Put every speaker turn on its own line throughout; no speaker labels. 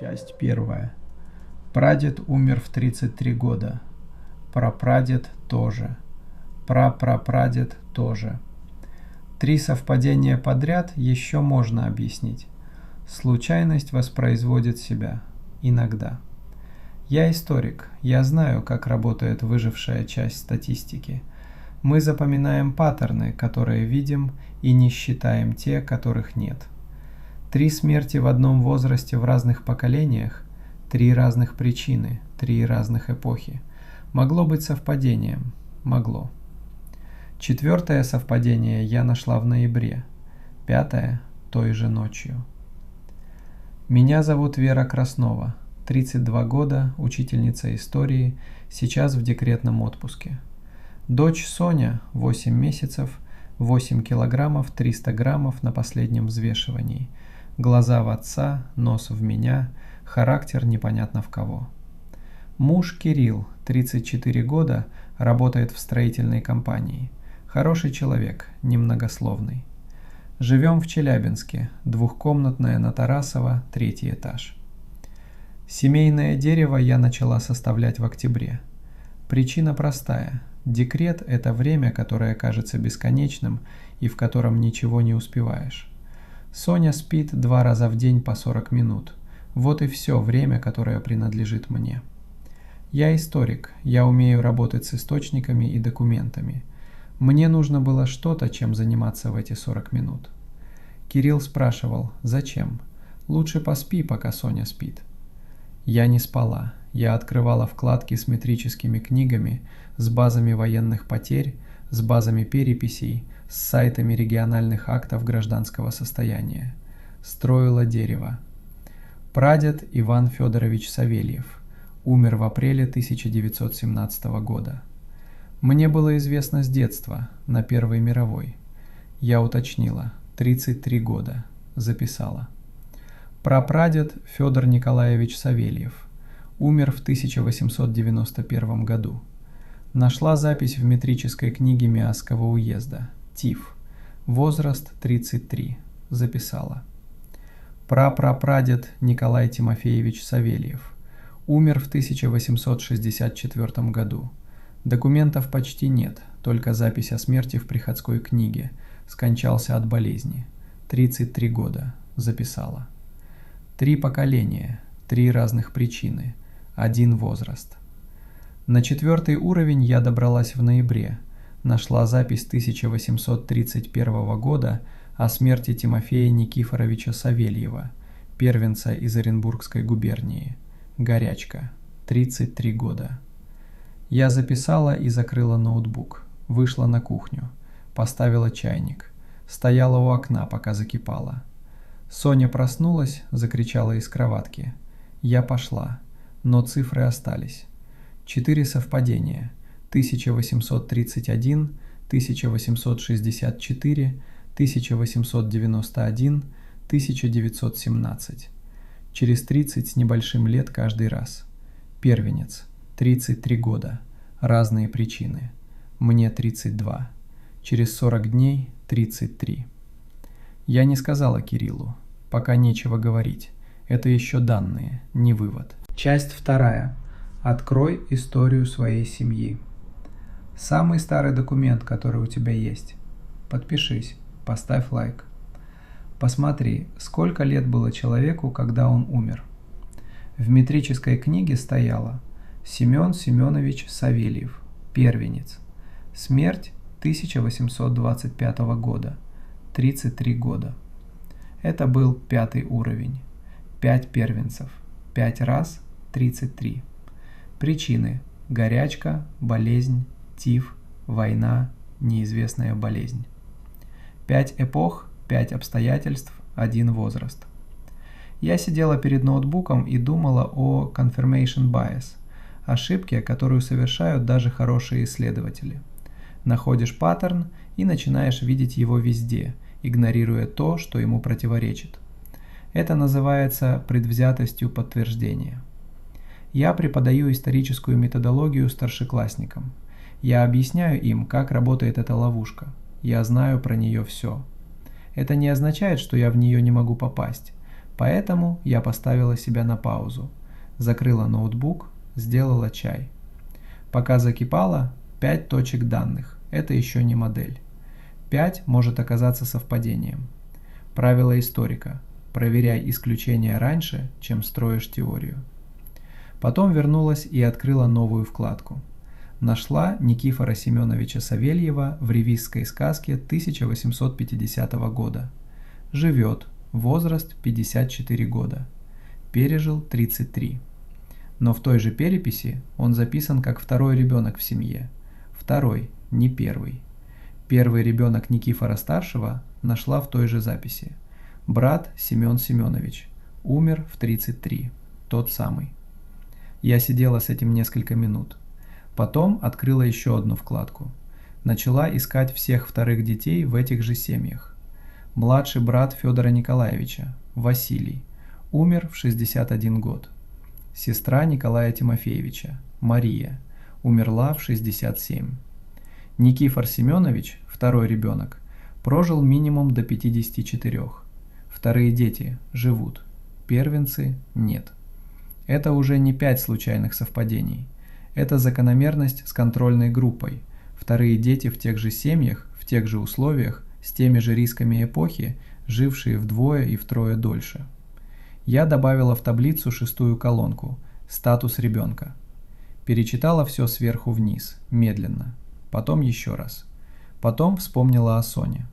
Часть первая. Прадед умер в 33 года. Прапрадед тоже. Прапрапрадед тоже. 3 совпадения подряд еще можно объяснить. Случайность воспроизводит себя. Иногда. Я историк. Я знаю, как работает выжившая часть статистики. Мы запоминаем паттерны, которые видим, и не считаем те, которых нет. 3 смерти в одном возрасте в разных поколениях, 3 разных причины, 3 разных эпохи. Могло быть совпадением. Могло. 4-е совпадение я нашла в ноябре. 5-е той же ночью. Меня зовут Вера Краснова. 32 года, учительница истории, сейчас в декретном отпуске. Дочь Соня, 8 месяцев, 8 килограммов 300 граммов на последнем взвешивании. Глаза в отца, нос в меня, характер непонятно в кого. Муж Кирилл, 34 года, работает в строительной компании. Хороший человек, немногословный. Живем в Челябинске, двухкомнатная на Тарасова, 3-й этаж. Семейное дерево я начала составлять в октябре. Причина простая. Декрет – это время, которое кажется бесконечным и в котором ничего не успеваешь. Соня спит 2 раза в день по 40 минут. Вот и все время, которое принадлежит мне. Я историк, я умею работать с источниками и документами. Мне нужно было что-то, чем заниматься в эти 40 минут. Кирилл спрашивал, зачем? Лучше поспи, пока Соня спит. Я не спала. Я открывала вкладки с метрическими книгами, с базами военных потерь, с базами переписей, с сайтами региональных актов гражданского состояния. Строила дерево. Прадед Иван Федорович Савельев. Умер в апреле 1917 года. Мне было известно с детства, на Первой мировой. Я уточнила. 33 года. Записала. Прапрадед Федор Николаевич Савельев. Умер в 1891 году. Нашла запись в метрической книге Миасского уезда. ТИФ. Возраст 33. Записала. Прапрапрадед Николай Тимофеевич Савельев. Умер в 1864 году. Документов почти нет, только запись о смерти в приходской книге. Скончался от болезни. 33 года. Записала. 3 поколения, 3 разных причины, 1 возраст. На 4-й уровень я добралась в ноябре. Нашла запись 1831 года о смерти Тимофея Никифоровича Савельева, первенца из Оренбургской губернии. Горячка. 33 года. Я записала и закрыла ноутбук. Вышла на кухню. Поставила чайник. Стояла у окна, пока закипала. Соня проснулась, закричала из кроватки. Я пошла, но цифры остались. 4 совпадения. 1831, 1864, 1891, 1917. Через 30 с небольшим лет каждый раз. Первенец. 33 года. Разные причины. Мне 32. Через 40 дней 33. Я не сказала Кириллу. Пока нечего говорить. Это еще данные, не вывод. Часть вторая. Открой историю своей семьи. Самый старый документ, который у тебя есть. Подпишись, поставь лайк. Посмотри, сколько лет было человеку, когда он умер. В метрической книге стояло Семен Семенович Савельев, первенец. Смерть 1825 года. 33 года. Это был 5-й уровень. 5 первенцев. 5 раз 33. Причины: горячка, болезнь, тиф, война, неизвестная болезнь. 5 эпох, 5 обстоятельств, 1 возраст. Я сидела перед ноутбуком и думала о confirmation bias, ошибке, которую совершают даже хорошие исследователи. Находишь паттерн и начинаешь видеть его везде, игнорируя то, что ему противоречит. Это называется предвзятостью подтверждения. Я преподаю историческую методологию старшеклассникам. Я объясняю им, как работает эта ловушка. Я знаю про нее все. Это не означает, что я в нее не могу попасть. Поэтому я поставила себя на паузу, закрыла ноутбук, сделала чай. Пока закипало, 5 точек данных. Это еще не модель. 5 может оказаться совпадением. Правило историка. Проверяй исключения раньше, чем строишь теорию. Потом вернулась и открыла новую вкладку. Нашла Никифора Семеновича Савельева в ревизской сказке 1850 года. Живет, возраст 54 года. Пережил 33. Но в той же переписи он записан как второй ребенок в семье. Второй, не первый. Первый ребенок Никифора-старшего нашла в той же записи. Брат Семен Семенович. Умер в 33. Тот самый. Я сидела с этим несколько минут. Потом открыла еще одну вкладку. Начала искать всех вторых детей в этих же семьях. Младший брат Федора Николаевича, Василий, умер в 61 год. Сестра Николая Тимофеевича, Мария, умерла в 67. Никифор Семенович, второй ребенок, прожил минимум до 54. Вторые дети живут, первенцы нет. Это уже не 5 случайных совпадений. Это закономерность с контрольной группой. Вторые дети в тех же семьях, в тех же условиях, с теми же рисками эпохи, жившие вдвое и втрое дольше. Я добавила в таблицу 6-ю колонку «Статус ребенка». Перечитала все сверху вниз, медленно. Потом еще раз. Потом вспомнила о Соне.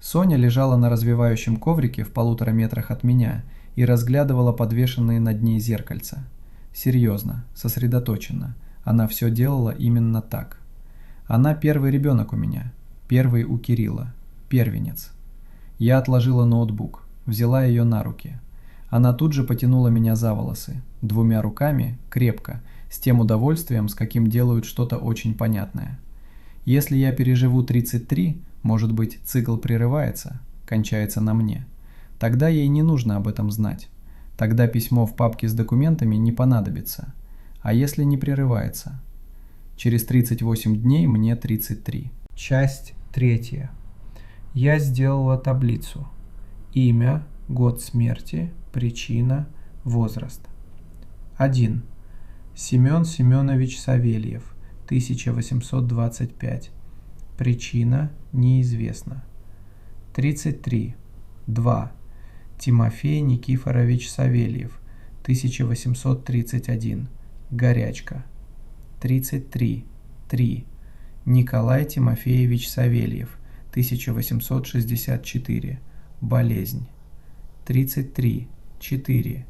Соня лежала на развивающем коврике в 1,5 метрах от меня и разглядывала подвешенные над ней зеркальца. Серьезно, сосредоточенно. Она все делала именно так. Она первый ребенок у меня, первый у Кирилла, первенец. Я отложила ноутбук, взяла ее на руки. Она тут же потянула меня за волосы, 2 руками, крепко, с тем удовольствием, с каким делают что-то очень понятное. Если я переживу 33, может быть, цикл прерывается, кончается на мне. Тогда ей не нужно об этом знать. Тогда письмо в папке с документами не понадобится. А если не прерывается? Через 38 дней мне 33. Часть 3. Я сделала таблицу. Имя, год смерти, причина, возраст. 1. Семен Семенович Савельев, 1825. Причина неизвестна. 33. 2. Тимофей Никифорович Савельев, 1831. Горячка. 33. 3. Николай Тимофеевич Савельев, 1864. Болезнь. 33. 4.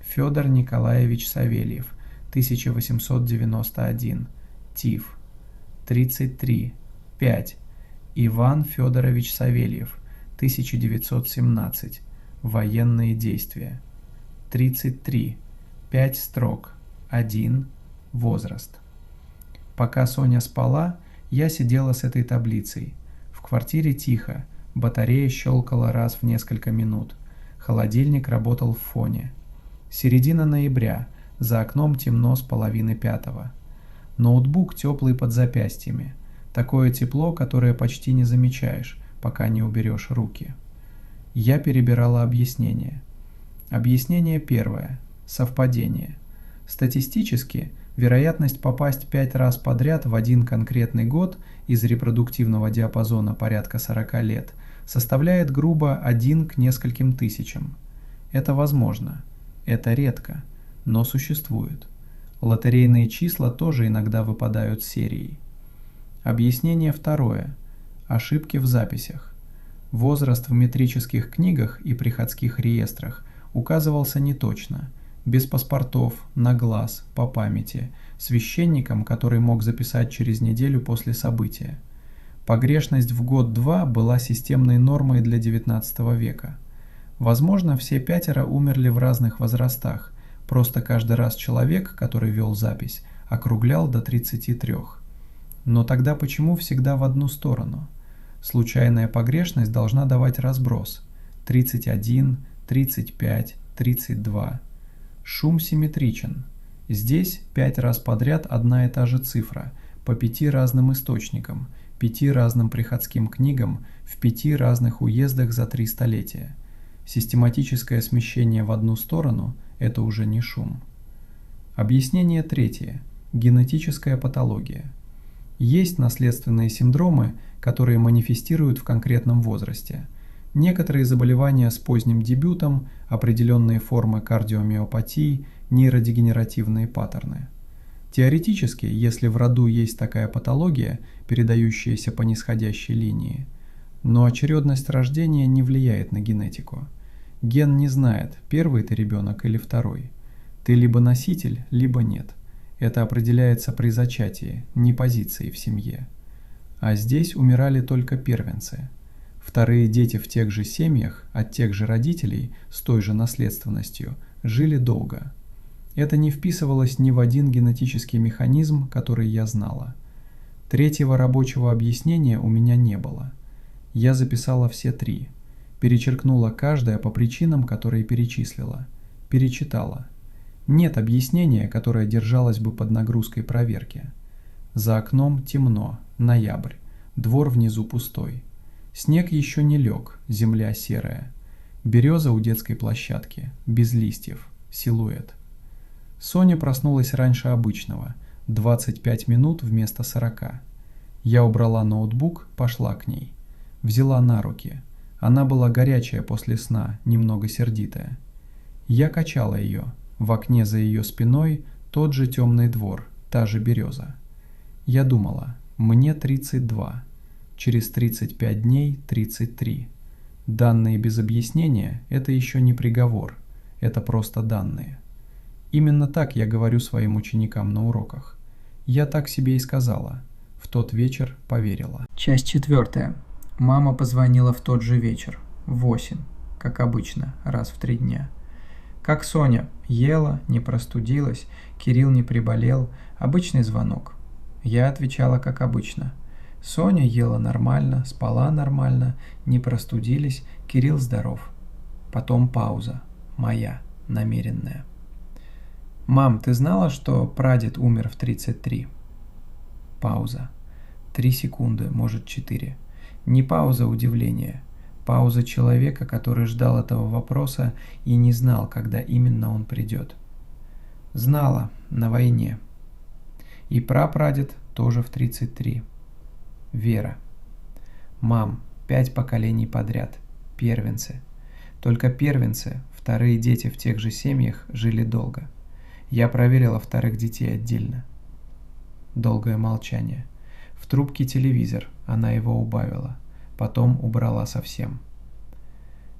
Федор Николаевич Савельев, 1891. Тиф. 33. 5. Иван Федорович Савельев, 1917. Военные действия. 33. 5 строк. 1. Возраст. Пока Соня спала, я сидела с этой таблицей. В квартире тихо, батарея щелкала раз в несколько минут. Холодильник работал в фоне. Середина ноября, за окном темно с 4:30. Ноутбук теплый под запястьями. Такое тепло, которое почти не замечаешь, пока не уберешь руки. Я перебирала объяснения. Объяснение первое. Совпадение. Статистически, вероятность попасть 5 раз подряд в один конкретный год из репродуктивного диапазона порядка 40 лет составляет грубо 1 к нескольким тысячам. Это возможно. Это редко, но существует. Лотерейные числа тоже иногда выпадают серией. Объяснение второе. Ошибки в записях. Возраст в метрических книгах и приходских реестрах указывался неточно, без паспортов, на глаз, по памяти, священником, который мог записать через неделю после события. Погрешность в год-два была системной нормой для XIX века. Возможно, все 5 умерли в разных возрастах, просто каждый раз человек, который вел запись, округлял до 33. Но тогда почему всегда в одну сторону? Случайная погрешность должна давать разброс. 31, 35, 32. Шум симметричен. Здесь 5 раз подряд одна и та же цифра, по 5 разным источникам, 5 разным приходским книгам, в 5 разных уездах за 3 столетия. Систематическое смещение в одну сторону – это уже не шум. Объяснение третье. Генетическая патология. Есть наследственные синдромы, которые манифестируют в конкретном возрасте. Некоторые заболевания с поздним дебютом, определенные формы кардиомиопатии, нейродегенеративные паттерны. Теоретически, если в роду есть такая патология, передающаяся по нисходящей линии, но очередность рождения не влияет на генетику. Ген не знает, первый ты ребенок или второй. Ты либо носитель, либо нет. Это определяется при зачатии, не позицией в семье. А здесь умирали только первенцы. Вторые дети в тех же семьях, от тех же родителей, с той же наследственностью, жили долго. Это не вписывалось ни в один генетический механизм, который я знала. Третьего рабочего объяснения у меня не было. Я записала все три. Перечеркнула каждое по причинам, которые перечислила. Перечитала. Нет объяснения, которое держалось бы под нагрузкой проверки. За окном темно, ноябрь, двор внизу пустой. Снег еще не лег, земля серая. Береза у детской площадки, без листьев, силуэт. Соня проснулась раньше обычного, 25 минут вместо 40. Я убрала ноутбук, пошла к ней. Взяла на руки. Она была горячая после сна, немного сердитая. Я качала ее. В окне за ее спиной тот же темный двор, та же береза. Я думала, мне 32. Через 35 дней 33. Данные без объяснения – это еще не приговор, это просто данные. Именно так я говорю своим ученикам на уроках. Я так себе и сказала. В тот вечер поверила.
Часть 4. Мама позвонила в тот же вечер, в 8, как обычно, раз в 3 дня. Как Соня? Ела, не простудилась, Кирилл не приболел, обычный звонок. Я отвечала, как обычно. Соня ела нормально, спала нормально, не простудились, Кирилл здоров. Потом пауза. Моя, намеренная. «Мам, ты знала, что прадед умер в 33?» Пауза. 3 секунды, может 4. Не пауза удивления. Пауза человека, который ждал этого вопроса и не знал, когда именно он придет. Знала, на войне. И прапрадед тоже в 33. Вера. Мам, 5 поколений подряд. Первенцы. Только первенцы, вторые дети в тех же семьях, жили долго. Я проверила вторых детей отдельно. Долгое молчание. В трубке телевизор, она его убавила. Потом убрала совсем.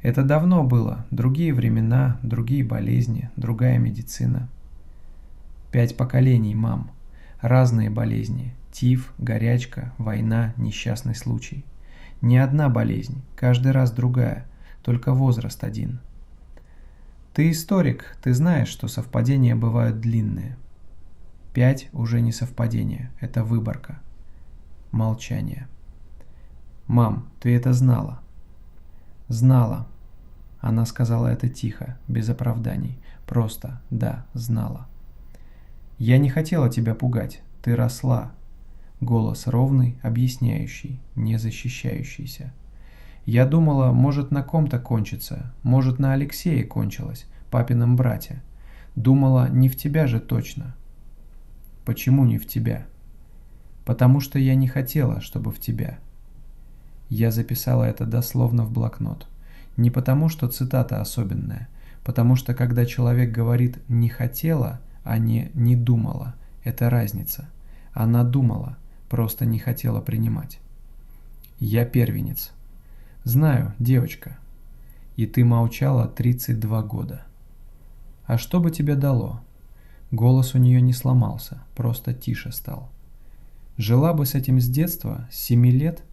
Это давно было, другие времена, другие болезни, другая медицина. 5 поколений, мам. Разные болезни. Тиф, горячка, война, несчастный случай. Не одна болезнь, каждый раз другая, только возраст один. Ты историк, ты знаешь, что совпадения бывают длинные. 5 уже не совпадение, это выборка. Молчание. Мам, ты это знала? Знала. Она сказала это тихо, без оправданий. Просто, да, знала. Я не хотела тебя пугать, ты росла. Голос ровный, объясняющий, не защищающийся. Я думала, может на ком-то кончится, может на Алексее кончилось, папином брате. Думала, не в тебя же точно. Почему не в тебя? Потому что я не хотела, чтобы в тебя. Я записала это дословно в блокнот. Не потому, что цитата особенная, потому что когда человек говорит «не хотела», а не думала, это разница. Она думала, просто не хотела принимать. Я первенец. Знаю, девочка. И ты молчала 32 года. А что бы тебе дало? Голос у нее не сломался, просто тише стал. Жила бы с этим с детства, с 7 лет?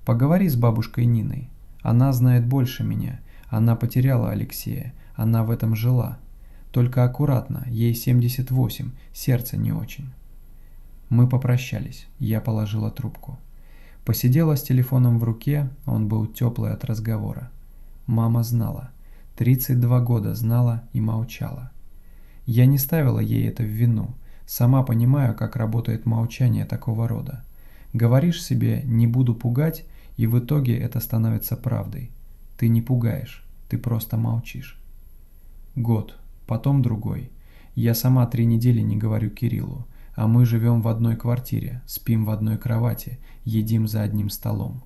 Поговори с бабушкой Ниной. Она знает больше меня. Она потеряла Алексея. Она в этом жила. Только аккуратно, ей 78, сердце не очень. Мы попрощались, я положила трубку. Посидела с телефоном в руке, он был теплый от разговора. Мама знала. 32 года знала и молчала. Я не ставила ей это в вину. Сама понимаю, как работает молчание такого рода. Говоришь себе «не буду пугать», и в итоге это становится правдой. Ты не пугаешь,
Ты просто молчишь. Год, потом другой. Я сама 3 недели не говорю Кириллу, а мы живем в одной квартире, спим в одной кровати, едим за одним столом.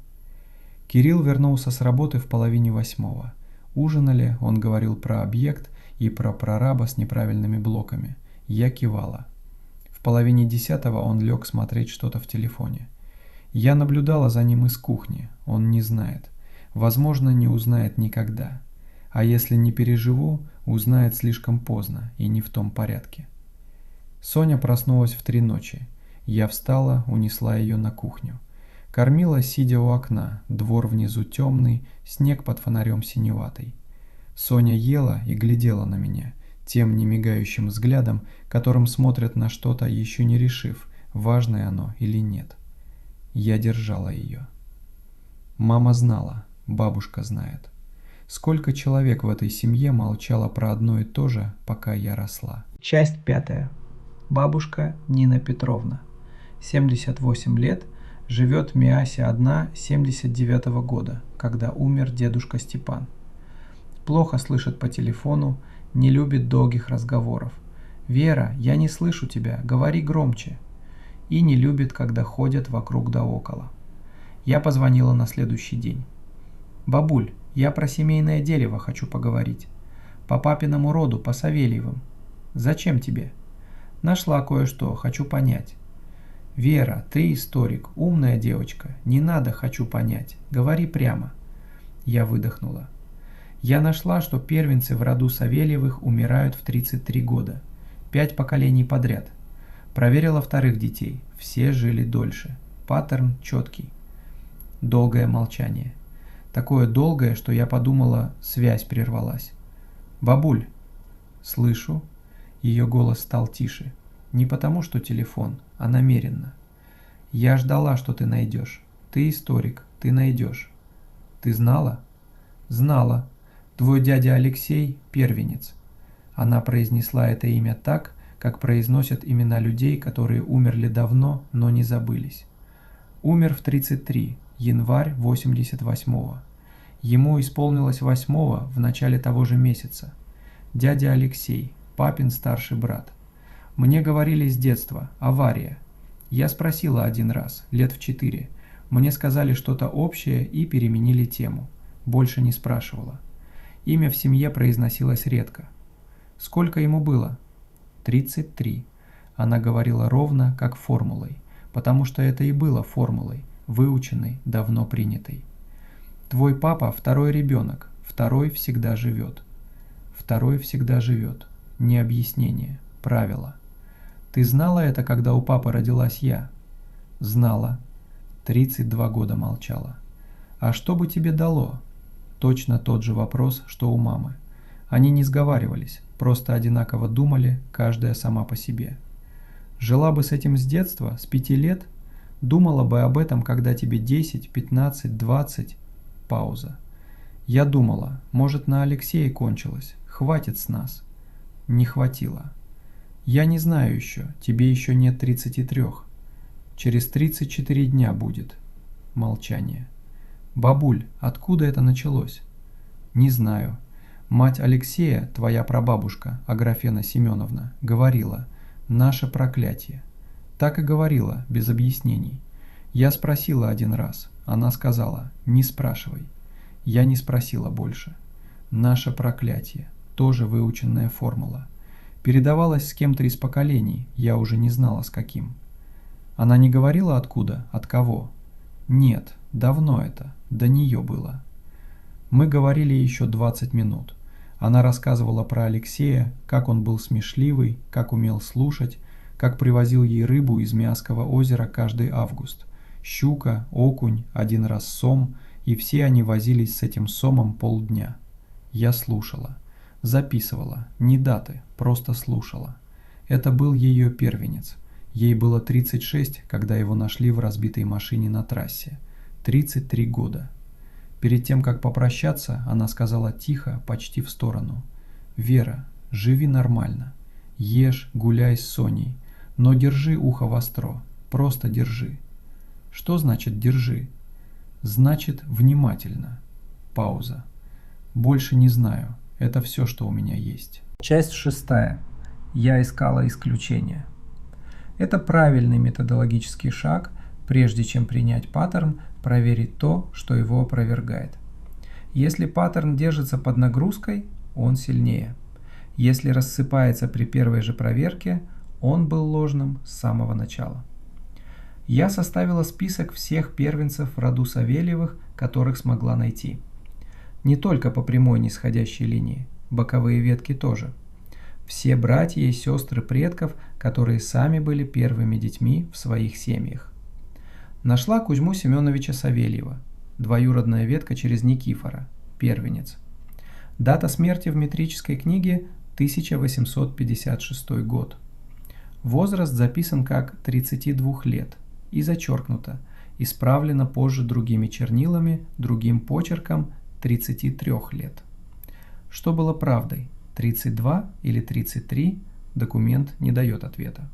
Кирилл вернулся с работы в 7:30. Ужинали, он говорил про объект и про прораба с неправильными блоками. Я кивала. В 9:30 он лег смотреть что-то в телефоне. Я наблюдала за ним из кухни, он не знает. Возможно, не узнает никогда. А если не переживу, узнает слишком поздно и не в том порядке. Соня проснулась в 3 ночи. Я встала, унесла ее на кухню. Кормила, сидя у окна, двор внизу темный, снег под фонарем синеватый. Соня ела и глядела на меня, тем немигающим взглядом, которым смотрят на что-то, еще не решив, важное оно или нет. Я держала ее. Мама знала, бабушка знает. Сколько человек в этой семье молчало про одно и то же, пока я росла. Часть 5. Бабушка Нина Петровна. 78 лет, живет в Миасе одна 79 года, когда умер дедушка Степан. Плохо слышит по телефону, не любит долгих разговоров. «Вера, я не слышу тебя, говори громче». И не любит, когда ходят вокруг да около. Я позвонила на следующий день. «Бабуль, я про семейное дерево хочу поговорить. По папиному роду, по Савельевым. Зачем тебе?» «Нашла кое-что, хочу понять». «Вера, ты историк, умная девочка, не надо хочу понять, говори прямо». Я выдохнула. Я нашла, что первенцы в роду Савельевых умирают в 33 года. 5 поколений подряд. Проверила вторых детей, все жили дольше. Паттерн четкий. Долгое молчание. Такое долгое, что я подумала, связь прервалась. «Бабуль!» «Слышу». Ее голос стал тише. Не потому, что телефон, а намеренно. «Я ждала, что ты найдешь. Ты историк, ты найдешь». «Ты знала?» «Знала. Твой дядя Алексей – первенец». Она произнесла это имя так, как произносят имена людей, которые умерли давно, но не забылись. Умер в 33, январь 88-го. Ему исполнилось 8-го в начале того же месяца. Дядя Алексей, папин старший брат. Мне говорили с детства, авария. Я спросила один раз, лет в 4. Мне сказали что-то общее и переменили тему. Больше не спрашивала. Имя в семье произносилось редко. Сколько ему было? 33. Она говорила ровно, как формулой, потому что это и было формулой, выученной, давно принятой. Твой папа второй ребенок, второй всегда живет. Второй всегда живет. Не объяснение, правило. Ты знала это, когда у папы родилась я? Знала. 32 года молчала. А что бы тебе дало? Точно тот же вопрос, что у мамы. Они не сговаривались, просто одинаково думали, каждая сама по себе. Жила бы с этим с детства, с 5 лет, думала бы об этом, когда тебе 10, 15, 20. Пауза. Я думала, может, на Алексее кончилось, хватит с нас. Не хватило. Я не знаю еще, тебе еще нет 33. Через 34 дня будет. Молчание. Бабуль, откуда это началось? Не знаю. Мать Алексея, твоя прабабушка, Аграфена Семеновна, говорила, наше проклятие. Так и говорила, без объяснений. Я спросила один раз, она сказала, не спрашивай. Я не спросила больше. Наше проклятие, тоже выученная формула. Передавалась с кем-то из поколений, я уже не знала с каким. Она не говорила откуда, от кого? Нет, давно это, до нее было. Мы говорили еще 20 минут. Она рассказывала про Алексея, как он был смешливый, как умел слушать, как привозил ей рыбу из Миасского озера каждый август. Щука, окунь, один раз сом, и все они возились с этим сомом полдня. Я слушала. Записывала, не даты, просто слушала. Это был ее первенец. Ей было 36, когда его нашли в разбитой машине на трассе. 33 года. Перед тем, как попрощаться, она сказала тихо, почти в сторону. «Вера, живи нормально. Ешь, гуляй с Соней. Но держи ухо востро. Просто держи». «Что значит «держи»?» «Значит, внимательно». Пауза. Больше не знаю. Это все, что у меня есть. Часть 6. Я искала исключения. Это правильный методологический шаг, прежде чем принять паттерн, проверить то, что его опровергает. Если паттерн держится под нагрузкой, он сильнее. Если рассыпается при первой же проверке, он был ложным с самого начала. Я составила список всех первенцев в роду Савельевых, которых смогла найти. Не только по прямой нисходящей линии, боковые ветки тоже. Все братья и сестры предков, которые сами были первыми детьми в своих семьях. Нашла Кузьму Семеновича Савельева, двоюродная ветка через Никифора, первенец. Дата смерти в метрической книге 1856 год. Возраст записан как 32 лет и зачеркнуто, исправлено позже другими чернилами, другим почерком 33 лет. Что было правдой? 32 или 33? Документ не дает ответа.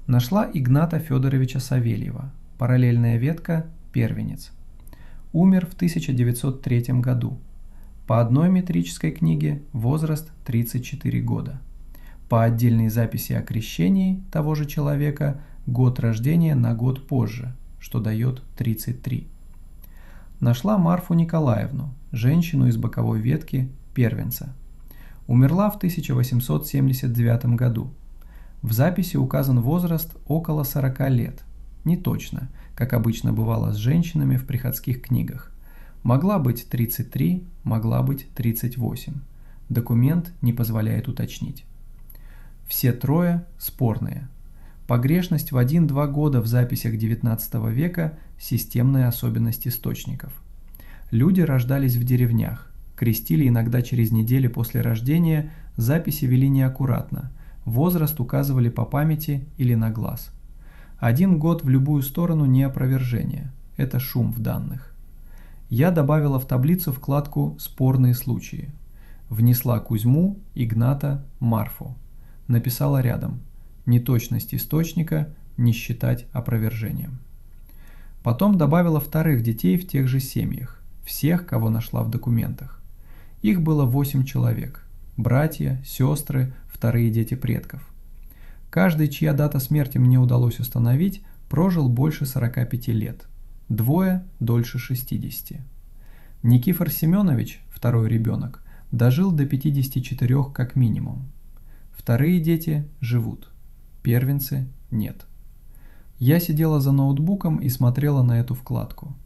Нашла Игната Федоровича Савельева, параллельная ветка, первенец. Умер в 1903 году. По одной метрической книге возраст 34 года. По отдельной записи о крещении того же человека год рождения на год позже, что дает 33. Нашла Марфу Николаевну, женщину из боковой ветки, первенца. Умерла в 1879 году. В записи указан возраст около 40 лет. Не точно, как обычно бывало с женщинами в приходских книгах. Могла быть 33, могла быть 38. Документ не позволяет уточнить. Все трое спорные. Погрешность в 1-2 года в записях XIX века – системная особенность источников. Люди рождались в деревнях. Крестили иногда через неделю после рождения, записи вели неаккуратно, возраст указывали по памяти или на глаз. 1 год в любую сторону не опровержение, это шум в данных. Я добавила в таблицу вкладку «Спорные случаи». Внесла Кузьму, Игната, Марфу. Написала рядом «Неточность источника не считать опровержением». Потом добавила вторых детей в тех же семьях, всех, кого нашла в документах. Их было 8 человек – братья, сестры, вторые дети предков. Каждый, чья дата смерти мне удалось установить, прожил больше 45 лет, 2 – дольше 60. Никифор Семенович, второй ребенок, дожил до 54 как минимум. Вторые дети живут, первенцы нет. Я сидела за ноутбуком и смотрела на эту вкладку.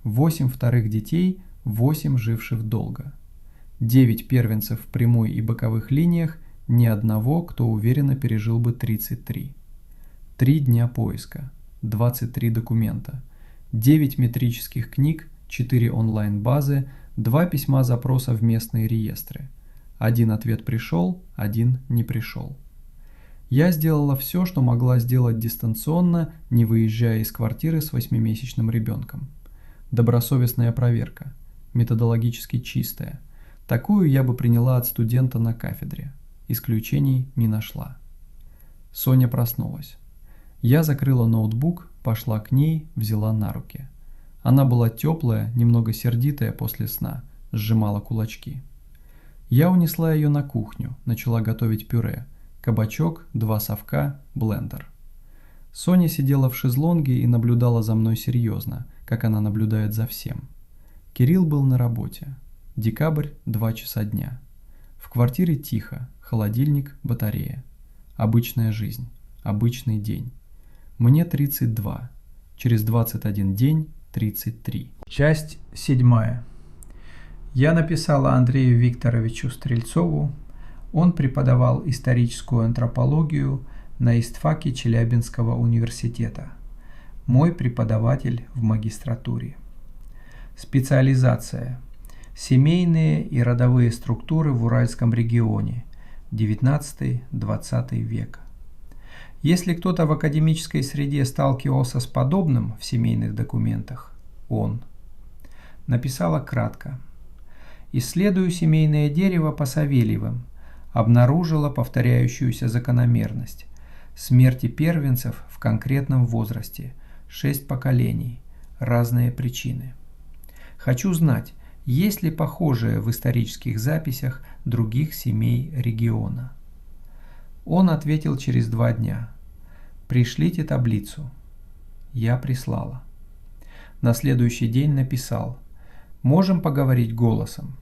8 вторых детей, 8 живших долго. 9 первенцев в прямой и боковых линиях, ни одного, кто уверенно пережил бы 33. 3 дня поиска, 23 документа, 9 метрических книг, 4 онлайн-базы, 2 письма запроса в местные реестры. 1 ответ пришел, 1 не пришел. Я сделала все, что могла сделать дистанционно, не выезжая из квартиры с 8-месячным ребенком. Добросовестная проверка, методологически чистая. Такую я бы приняла от студента на кафедре. Исключений не нашла. Соня проснулась. Я закрыла ноутбук, пошла к ней, взяла на руки. Она была теплая, немного сердитая после сна, сжимала кулачки. Я унесла ее на кухню, начала готовить пюре. Кабачок, 2 совка, блендер. Соня сидела в шезлонге и наблюдала за мной серьезно, как она наблюдает за всем. Кирилл был на работе. Декабрь, 2 часа дня. В квартире тихо, холодильник, батарея. Обычная жизнь, обычный день. Мне 32. Через 21 день 33. Часть 7. Я написала Андрею Викторовичу Стрельцову. Он преподавал историческую антропологию на истфаке Челябинского университета. Мой преподаватель в магистратуре. Специализация. Семейные и родовые структуры в Уральском регионе. 19-20 век. Если кто-то в академической среде сталкивался с подобным в семейных документах, он. Написала кратко. Исследую семейное дерево по Савельевым. Обнаружила повторяющуюся закономерность. Смерти первенцев в конкретном возрасте. 6 поколений. Разные причины. Хочу знать, Есть ли похожее в исторических записях других семей региона? Он ответил через 2 дня. Пришлите таблицу. Я прислала. На следующий день написал. Можем поговорить голосом.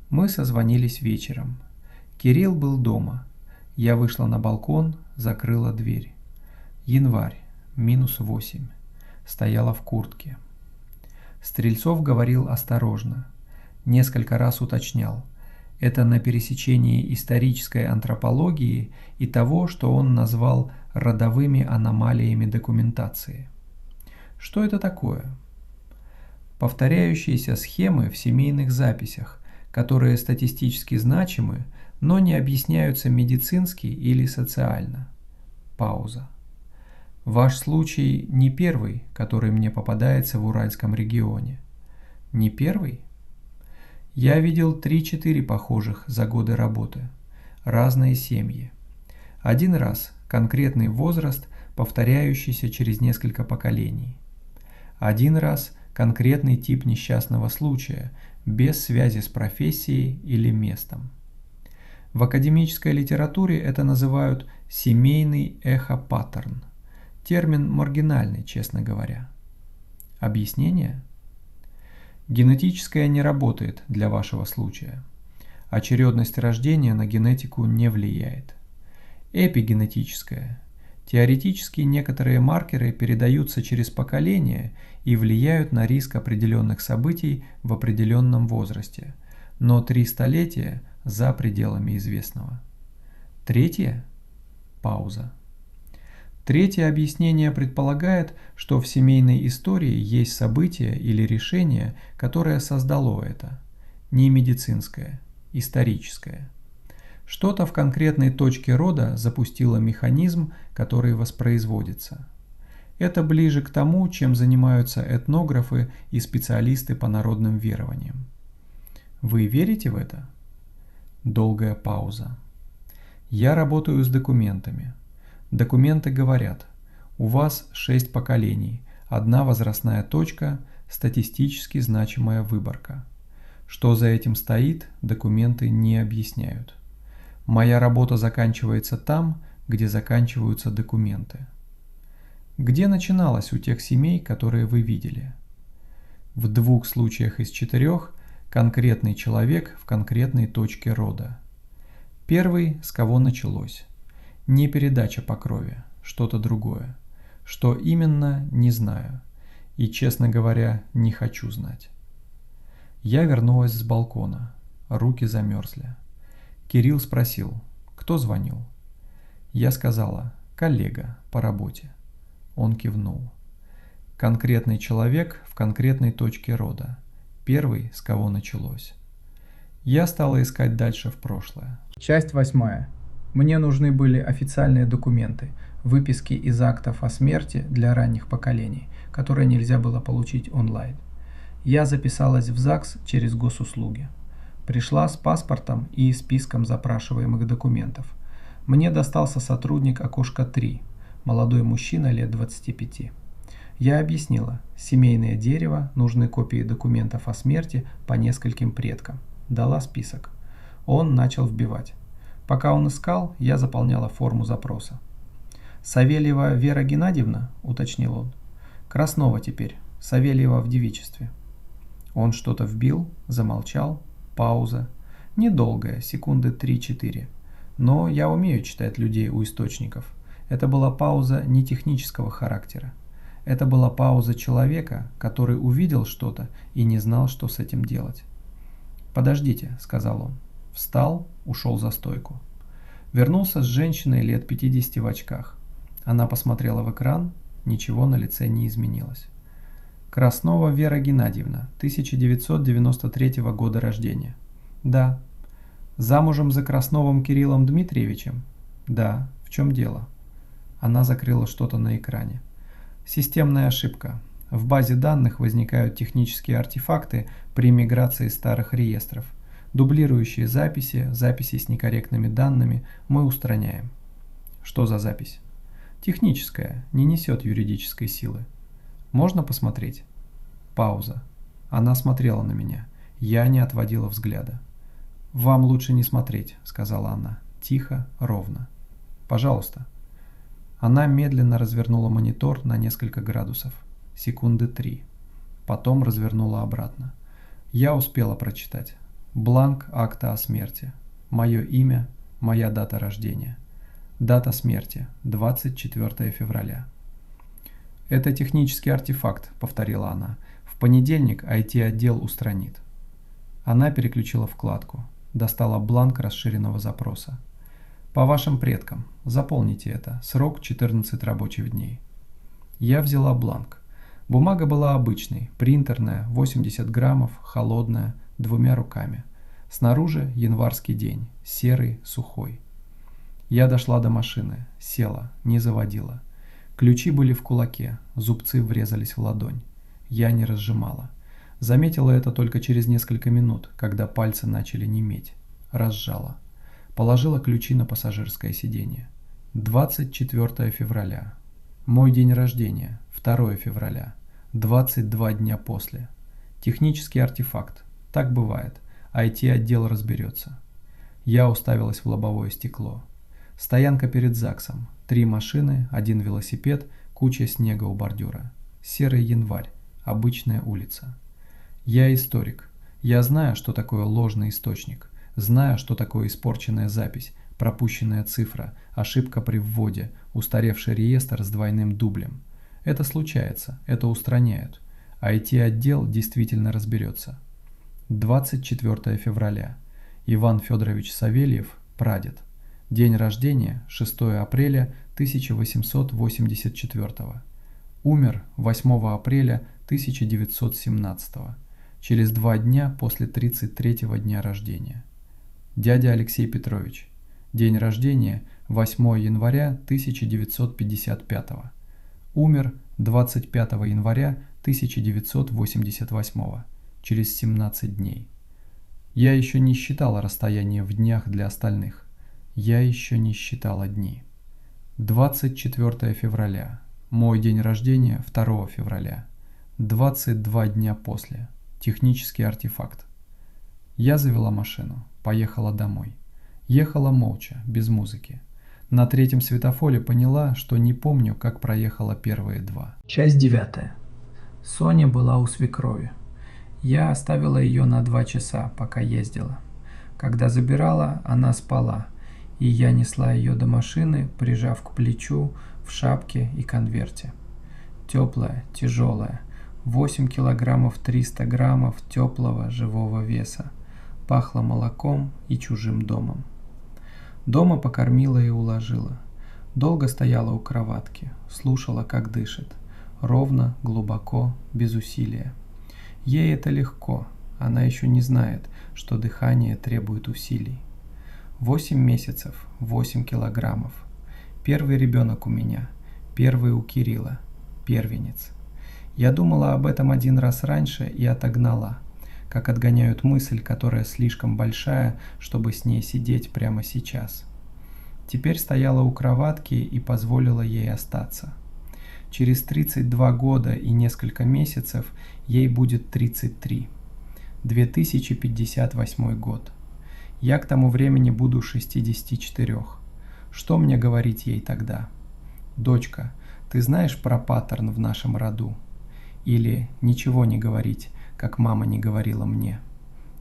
Мы созвонились вечером. Кирилл был дома. Я вышла на балкон, закрыла дверь. Январь, -8. Стояла в куртке. Стрельцов говорил осторожно. Несколько раз уточнял. Это на пересечении исторической антропологии и того, что он назвал родовыми аномалиями документации. Что это такое? Повторяющиеся схемы в семейных записях, которые статистически значимы, но не объясняются медицински или социально. Пауза. Ваш случай не первый, который мне попадается в Уральском регионе. Не первый? Я видел 3-4 похожих за годы работы. Разные семьи. Один раз конкретный возраст, повторяющийся через несколько поколений. Один раз конкретный тип несчастного случая, без связи с профессией или местом. В академической литературе это называют семейный эхопаттерн. Термин маргинальный, честно говоря. Объяснение? Генетическое не работает для вашего случая. Очередность рождения на генетику не влияет. Эпигенетическое. Теоретически некоторые маркеры передаются через поколения и влияют на риск определенных событий в определенном возрасте, но 3 столетия за пределами известного. Третье? Пауза. Третье объяснение предполагает, что в семейной истории есть событие или решение, которое создало это. Не медицинское, историческое. Что-то в конкретной точке рода запустило механизм, который воспроизводится. Это ближе к тому, чем занимаются этнографы и специалисты по народным верованиям. Вы верите в это? Долгая пауза. Я работаю с документами. Документы говорят, у вас 6 поколений, 1 возрастная точка, статистически значимая выборка. Что за этим стоит, документы не объясняют. Моя работа заканчивается там, где заканчиваются документы. Где начиналась у тех семей, которые вы видели? В 2 случаях из 4 конкретный человек в конкретной точке рода. Первый, с кого началось. Не передача по крови, что-то другое. Что именно, не знаю. И, честно говоря, не хочу знать. Я вернулась с балкона. Руки замерзли. Кирилл спросил, кто звонил? Я сказала, коллега по работе. Он кивнул. Конкретный человек в конкретной точке рода. Первый, с кого началось. Я стала искать дальше в прошлое.
Часть 8. Мне нужны были официальные документы, выписки из актов о смерти для ранних поколений, которые нельзя было получить онлайн. Я записалась в ЗАГС через госуслуги. Пришла с паспортом и списком запрашиваемых документов. Мне достался сотрудник окошка 3, молодой мужчина лет 25. Я объяснила, семейное дерево, нужны копии документов о смерти по нескольким предкам. Дала список. Он начал вбивать. Пока он искал, я заполняла форму запроса. «Савельева Вера Геннадьевна?» – уточнил он. «Краснова теперь. Савельева в девичестве». Он что-то вбил, замолчал. Пауза. Недолгая, секунды 3-4. Но я умею читать людей у источников. Это была пауза не технического характера. Это была пауза человека, который увидел что-то и не знал, что с этим делать. «Подождите», – сказал он. Встал, ушел за стойку. Вернулся с женщиной лет 50 в очках. Она посмотрела в экран, ничего на лице не изменилось. Краснова Вера Геннадьевна, 1993 года рождения. Да. Замужем за Красновым Кириллом Дмитриевичем? Да. В чем дело? Она закрыла что-то на экране. Системная ошибка. В базе данных возникают технические артефакты при миграции старых реестров. Дублирующие записи, записи с некорректными данными мы устраняем. Что за запись? Техническая, не несет юридической силы. Можно посмотреть? Пауза. Она смотрела на меня.
Я не отводила взгляда. «Вам лучше не смотреть», — сказала она. Тихо, ровно. «Пожалуйста». Она медленно развернула монитор на несколько градусов. Секунды 3. Потом развернула обратно. Я успела прочитать. Бланк акта о смерти. Мое имя, моя дата рождения. Дата смерти – 24 февраля. «Это технический артефакт», — повторила она. «В понедельник IT-отдел устранит». Она переключила вкладку. Достала бланк расширенного запроса. «По вашим предкам. Заполните это. Срок 14 рабочих дней». Я взяла бланк. Бумага была обычной, принтерная, 80 граммов, холодная, 2 руками. Снаружи январский день, серый, сухой. Я дошла до машины, села, не заводила. Ключи были в кулаке, зубцы врезались в ладонь. Я не разжимала. Заметила это только через несколько минут, когда пальцы начали неметь. Разжала. Положила ключи на пассажирское сиденье. 24 февраля. Мой день рождения. 2 февраля. 22 дня после. Технический артефакт. Так бывает. IT-отдел разберется. Я уставилась в лобовое стекло. Стоянка перед ЗАГСом. 3 машины, 1 велосипед, куча снега у бордюра. Серый январь. Обычная улица. Я историк. Я знаю, что такое ложный источник. Знаю, что такое испорченная запись, пропущенная цифра, ошибка при вводе, устаревший реестр с двойным дублем. Это случается, это устраняют. IT-отдел действительно разберется. 24 февраля. Иван Федорович Савельев, прадед. День рождения 6 апреля 1884. Умер 8 апреля 1917. Через 2 дня после 33-го дня рождения. Дядя Алексей Петрович. День рождения 8 января 1955. Умер 25 января 1988. Через 17 дней. Я еще не считала расстояние в днях для остальных. Я еще не считала дни. 24 февраля. Мой день рождения 2 февраля. 22 дня после. Технический артефакт. Я завела машину. Поехала домой. Ехала молча, без музыки. На 3-м светофоре поняла, что не помню, как проехала первые 2.
Часть 9. Соня была у свекрови. Я оставила ее на 2 часа, пока ездила. Когда забирала, она спала, и я несла ее до машины, прижав к плечу, в шапке и конверте. Теплая, тяжелая, 8 килограммов 300 граммов теплого живого веса. Пахло молоком и чужим домом. Дома покормила и уложила. Долго стояла у кроватки, слушала, как дышит. Ровно, глубоко, без усилия. Ей это легко, она еще не знает, что дыхание требует усилий. 8 месяцев, 8 килограммов. Первый ребенок у меня, первый у Кирилла, первенец. Я думала об этом 1 раз раньше и отогнала, как отгоняют мысль, которая слишком большая, чтобы с ней сидеть прямо сейчас. Теперь стояла у кроватки и позволила ей остаться. Через 32 года и несколько месяцев ей будет 33. 2058 год. Я к тому времени буду 64. Что мне говорить ей тогда? Дочка, ты знаешь про паттерн в нашем роду? Или ничего не говорить, как мама не говорила мне?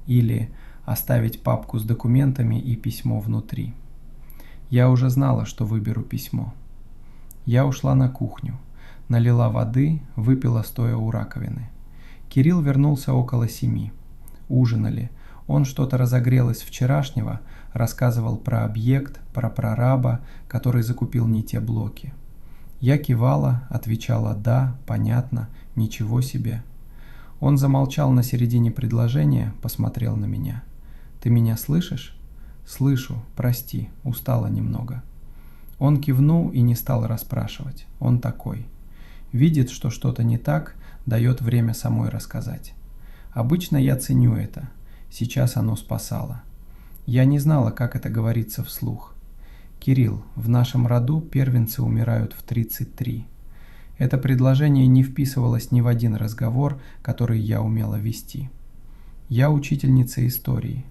Или оставить папку с документами и письмо внутри? Я уже знала, что выберу письмо. Я ушла на кухню, налила воды, выпила стоя у раковины. Кирилл вернулся около 7. Ужинали. Он что-то разогрел из вчерашнего, рассказывал про объект, про прораба, который закупил не те блоки. Я кивала, отвечала «да», «понятно», «ничего себе». Он замолчал на середине предложения, посмотрел на меня. «Ты меня слышишь?» «Слышу, прости, устала немного». Он кивнул и не стал расспрашивать. Он такой. Видит, что что-то не так, дает время самой рассказать. Обычно я ценю это. Сейчас оно спасало. Я не знала, как это говорится вслух. «Кирилл, в нашем роду первенцы умирают в 33». Это предложение не вписывалось ни в один разговор, который я умела вести.
Я учительница истории.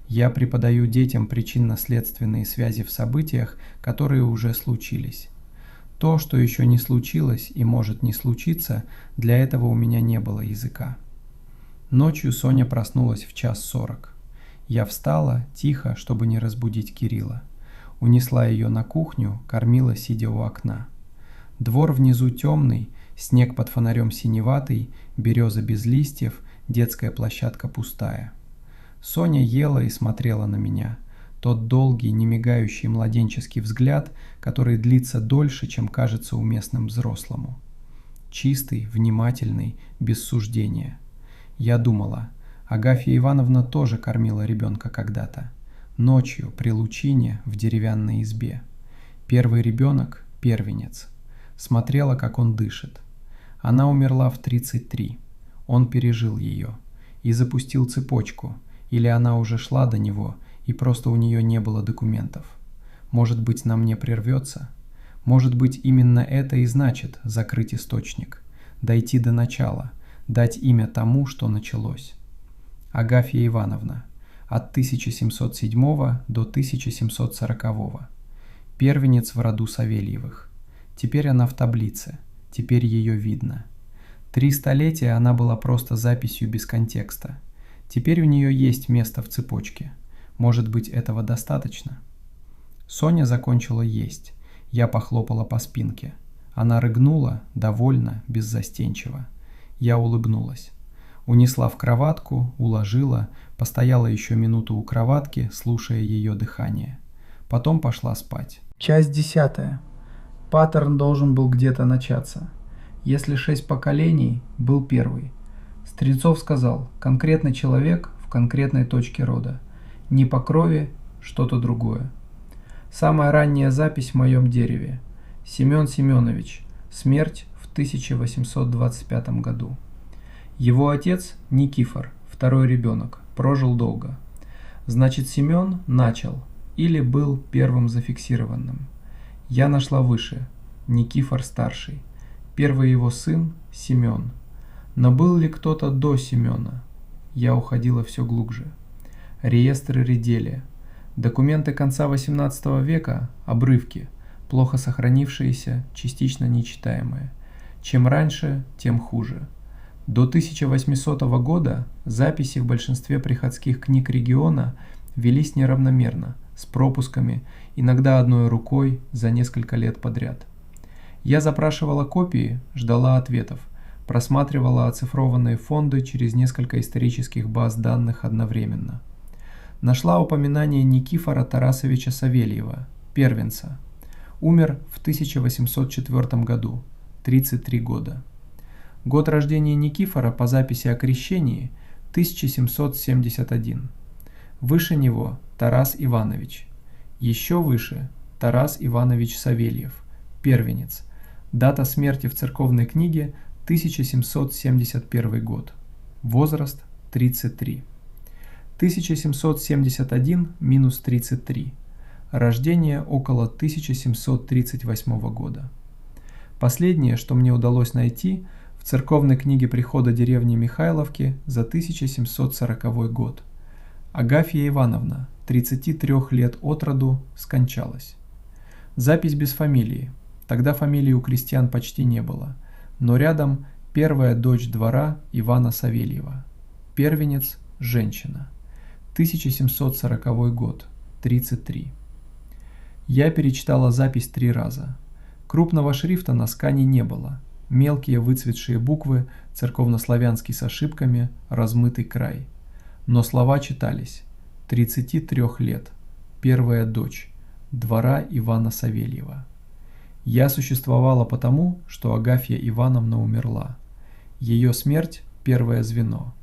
Я преподаю детям причинно-следственные связи в событиях, которые уже случились. То, что еще не случилось и может не случиться, для этого у меня не было языка. Ночью Соня проснулась в 1:40. Я встала, тихо, чтобы не разбудить Кирилла. Унесла ее на кухню, кормила, сидя у окна. Двор внизу темный, снег под фонарем синеватый, береза без листьев, детская площадка пустая. Соня ела и смотрела на меня. Тот долгий, немигающий младенческий взгляд, который длится дольше, чем кажется уместным взрослому. Чистый, внимательный, без суждения. Я думала, Агафья Ивановна тоже кормила ребенка когда-то. Ночью, при лучине, в деревянной избе. Первый ребенок – первенец. Смотрела, как он дышит. Она умерла в 33. Он пережил ее. И запустил цепочку. Или она уже шла до него, и просто у нее не было документов. Может быть, на мне прервется? Может быть, именно это и значит закрыть источник. Дойти до начала. Дать имя тому, что началось. Агафья Ивановна. От 1707 до 1740. Первенец в роду Савельевых. Теперь она в таблице. Теперь ее видно. 3 столетия она была просто записью без контекста. Теперь у нее есть место в цепочке. Может быть, этого достаточно? Соня закончила есть. Я похлопала по спинке. Она рыгнула, довольно, беззастенчиво. Я улыбнулась. Унесла в кроватку, уложила, постояла еще минуту у кроватки, слушая ее дыхание. Потом пошла спать.
Часть 10. Паттерн должен был где-то начаться. Если 6 поколений, был первый. Стрельцов сказал, конкретный человек в конкретной точке рода. Не по крови, что-то другое. Самая ранняя запись в моем дереве. Семен Семенович. Смерть в 1825 году. Его отец, Никифор, второй ребенок, прожил долго. Значит, Семен начал или был первым зафиксированным. Я нашла выше. Никифор старший. Первый его сын Семен. Но был ли кто-то до Семена? Я уходила все глубже. Реестры редели. Документы конца XVIII века – обрывки, плохо сохранившиеся, частично нечитаемые. Чем раньше, тем хуже. До 1800 года записи в большинстве приходских книг региона велись неравномерно, с пропусками, иногда одной рукой за несколько лет подряд. Я запрашивала копии, ждала ответов, просматривала оцифрованные фонды через несколько исторических баз данных одновременно. Нашла упоминание Никифора Тарасовича Савельева, первенца. Умер в 1804 году, 33 года. Год рождения Никифора по записи о крещении – 1771. Выше него – Тарас Иванович. Еще выше – Тарас Иванович Савельев, первенец. Дата смерти в церковной книге – 1771 год. Возраст – 33. 1771 минус 33. Рождение около 1738 года. Последнее, что мне удалось найти – в церковной книге прихода деревни Михайловки за 1740 год. Агафья Ивановна, 33 лет от роду, скончалась. Запись без фамилии. Тогда фамилии у крестьян почти не было. Но рядом первая дочь двора Ивана Савельева. Первенец – женщина. 1740 год, 33. Я перечитала запись 3 раза. Крупного шрифта на скане не было. Мелкие выцветшие буквы, церковнославянский с ошибками, размытый край. Но слова читались. 33 лет. Первая дочь. Двора Ивана Савельева. Я существовала потому, что Агафья Ивановна умерла. Ее смерть – первое звено.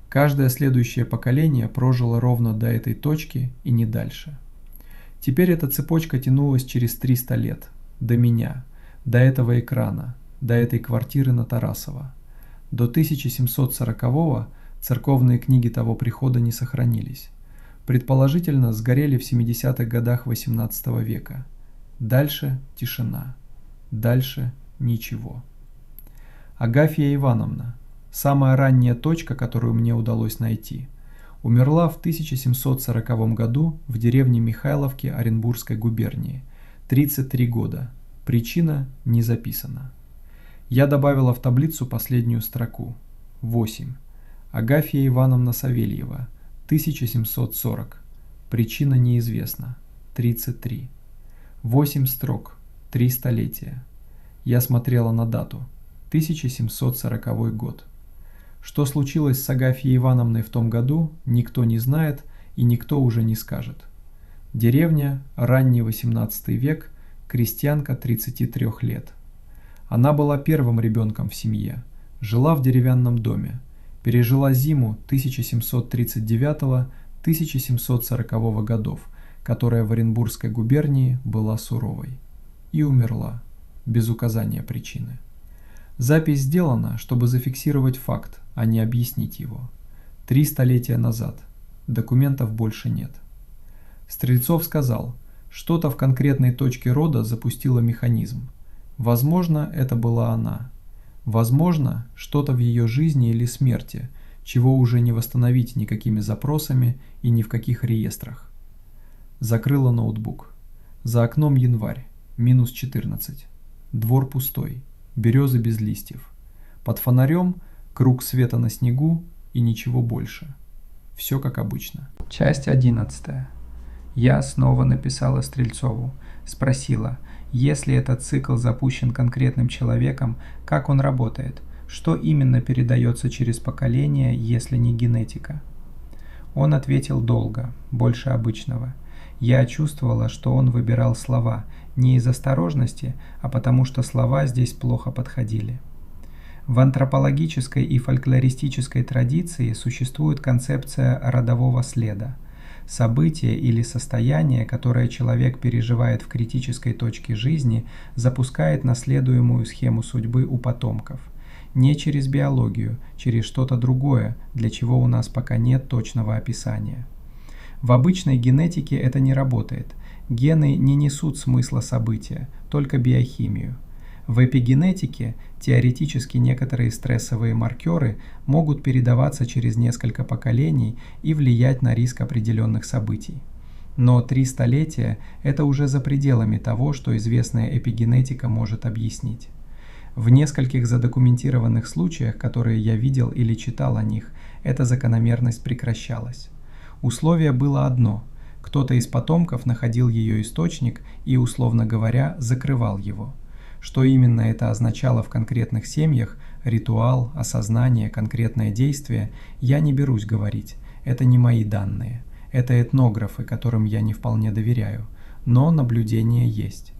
Каждое следующее поколение прожило ровно до этой точки и не дальше. Теперь эта цепочка тянулась через 300 лет. До меня. До этого экрана. До этой квартиры на Тарасова. До 1740-го церковные книги того прихода не сохранились. Предположительно, сгорели в 70-х годах XVIII века. Дальше тишина. Дальше ничего. Агафья Ивановна. Самая ранняя точка, которую мне удалось найти.
Умерла в 1740 году в деревне Михайловки Оренбургской губернии. 33 года. Причина не записана. Я добавила в таблицу последнюю строку. 8. Агафья Ивановна Савельева. 1740. Причина неизвестна. 33. 8 строк. 3 столетия. Я смотрела на дату. 1740 год. Что случилось с Агафьей Ивановной в том году, никто не знает и никто уже не скажет. Деревня, ранний 18 век, крестьянка 33 лет. Она была первым ребенком в семье, жила в деревянном доме, пережила зиму 1739-1740 годов, которая в Оренбургской губернии была суровой, и умерла, без указания причины. Запись сделана, чтобы зафиксировать факт, а не объяснить его. 3 столетия назад. Документов больше нет. Стрельцов сказал, что-то в конкретной точке рода запустило механизм. Возможно, это была она. Возможно, что-то в ее жизни или смерти, чего уже не восстановить никакими запросами и ни в каких реестрах. Закрыла ноутбук. За окном январь, минус 14. Двор пустой, березы без листьев. Под фонарем круг света на снегу и ничего больше. Все как обычно.
Часть 11. Я снова написала Стрельцову. Спросила, если этот цикл запущен конкретным человеком, как он работает? Что именно передается через поколение, если не генетика? Он ответил долго, больше обычного. Я чувствовала, что он выбирал слова не из осторожности, а потому что слова здесь плохо подходили. В антропологической и фольклористической традиции существует концепция родового следа. Событие или состояние, которое человек переживает в критической точке жизни, запускает наследуемую схему судьбы у потомков. Не через биологию, через что-то другое, для чего у нас пока нет точного описания. В обычной генетике это не работает. Гены не несут смысла события, только биохимию. В эпигенетике теоретически некоторые стрессовые маркеры могут передаваться через несколько поколений и влиять на риск определенных событий. Но 3 столетия – это уже за пределами того, что известная эпигенетика может объяснить. В нескольких задокументированных случаях, которые я видел или читал о них, эта закономерность прекращалась. Условие было одно – кто-то из потомков находил ее источник и, условно говоря, закрывал его. Что именно это означало в конкретных семьях, ритуал, осознание, конкретное действие, я не берусь говорить, это не мои данные. Это этнографы, которым я не вполне доверяю, но наблюдение есть.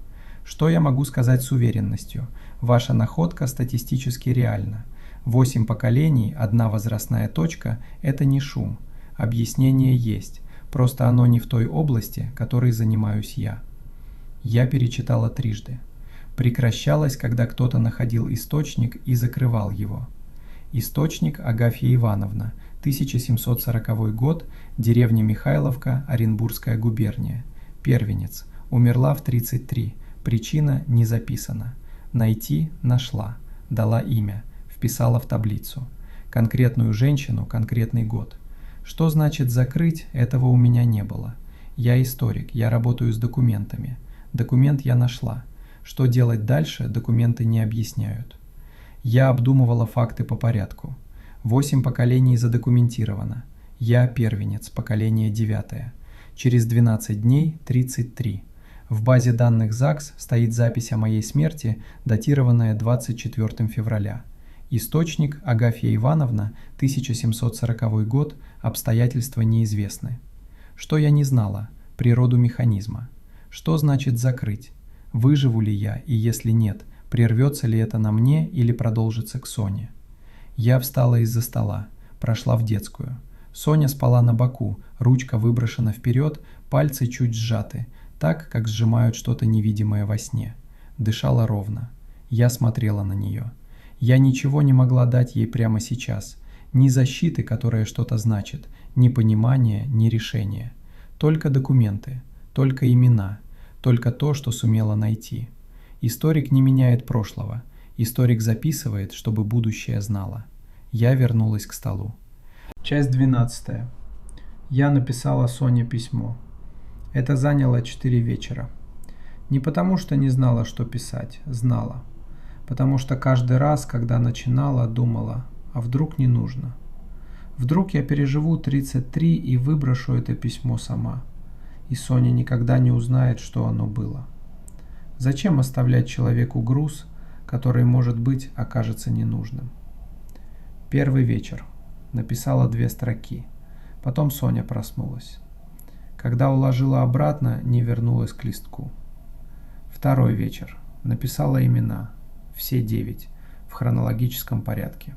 Что я могу сказать с уверенностью? Ваша находка статистически реальна. 8 поколений, 1 возрастная точка – это не шум. Объяснение есть, просто оно не в той области, которой занимаюсь я. Я перечитала трижды. Прекращалось, когда кто-то находил источник и закрывал его. Источник Агафья Ивановна, 1740 год, деревня Михайловка, Оренбургская губерния. Первенец, умерла в 33, причина не записана. Найти – нашла, дала имя, вписала в таблицу. Конкретную женщину, конкретный год. Что значит закрыть, этого у меня не было. Я историк, я работаю с документами. Документ я нашла. Что делать дальше, документы не объясняют. Я обдумывала факты по порядку. 8 поколений задокументировано. Я первенец, поколение 9. Через 12 дней 33. В базе данных ЗАГС стоит запись о моей смерти, датированная 24 февраля. Источник Агафья Ивановна, 1740 год, обстоятельства неизвестны. Что я не знала? Природу механизма. Что значит закрыть? Выживу ли я, и если нет, прервется ли это на мне или продолжится к Соне? Я встала из-за стола, прошла в детскую. Соня спала на боку, ручка выброшена вперед, пальцы чуть сжаты, так, как сжимают что-то невидимое во сне. Дышала ровно. Я смотрела на нее. Я ничего не могла дать ей прямо сейчас. Ни защиты, которая что-то значит, ни понимания, ни решения. Только документы, только имена. Только то, что сумела найти. Историк не меняет прошлого. Историк записывает, чтобы будущее знало. Я вернулась к столу. Часть 12.
Я написала Соне письмо. Это заняло 4 вечера. Не потому, что не знала, что писать, знала. Потому что каждый раз, когда начинала, думала, а вдруг не нужно. Вдруг я переживу 33 и выброшу это письмо сама. И Соня никогда не узнает, что оно было. Зачем оставлять человеку груз, который, может быть, окажется ненужным? Первый вечер. Написала 2 строки. Потом Соня проснулась. Когда уложила обратно, не вернулась к листку. Второй вечер. Написала имена. Все 9. В хронологическом порядке.